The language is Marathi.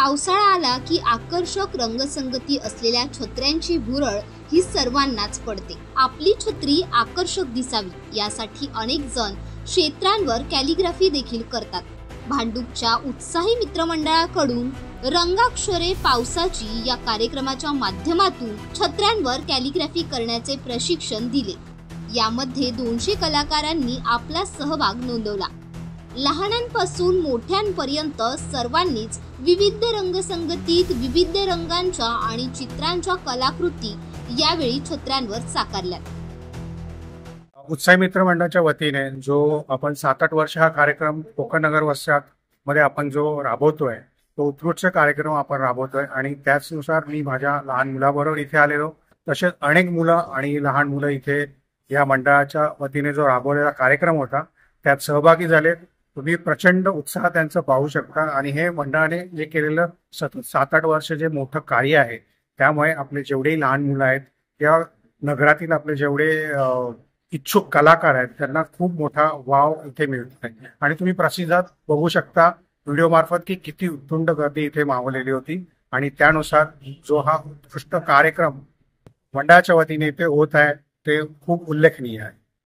पावसाळा आला की आकर्षक रंगसंगती असलेल्या छत्र्यांची भुरळ ही सर्वांनाच पडते। आपली छत्री आकर्षक दिसावी यासाठी अनेक जण क्षेत्रांवर कॅलिग्राफी देखील करतात। भांडूपच्या उत्साही मित्रमंडळाकडून रंगाक्षरे पावसाची या कार्यक्रमाच्या माध्यमातून छत्र्यांवर कॅलिग्राफी करण्याचे प्रशिक्षण दिले। यामध्ये 200 कलाकारांनी आपला सहभाग नोंदवला। लहानांपासून मोठ्यांपर्यंत सर्वांनीच विविध रंगसंगतीत विविध रंगांच्या आणि चित्रांच्या कलाकृती यावेळी छत्र्यांवर साकारल्या। उत्साही मित्र मंडळाच्या वतीने जो आपण 7-8 वर्ष हा कार्यक्रम कोकण नगर वस्त्यात मध्ये आपण जो राबवतोय तो उत्कृष्ट कार्यक्रम आपण राबवतोय आणि त्याचनुसार मी माझ्या लहान मुलाबरोबर इथे आलेलो। तसेच अनेक मुलं आणि लहान मुलं इथे या मंडळाच्या वतीने जो राबवलेला कार्यक्रम होता त्यात सहभागी झाले। तुम्ही प्रचंड उत्साह त्यांचं पाहू शकता आणि हे मंडळाने जे केलेलं 7-8 वर्ष जे मोठं कार्य आहे त्यामुळे आपले जेवढे लहान मुलं आहेत या नगरातील आपले जेवढे इच्छुक कलाकार आहेत त्यांना खूप मोठा वाव इथे मिळतो आहे। आणि तुम्ही प्रसिद्धात बघू शकता व्हिडिओ मार्फत की किती उत्तुंड गर्दी इथे मावलेली होती आणि त्यानुसार जो हा उत्कृष्ट कार्यक्रम मंडळाच्या वतीने इथे होत आहे ते खूप उल्लेखनीय आहे।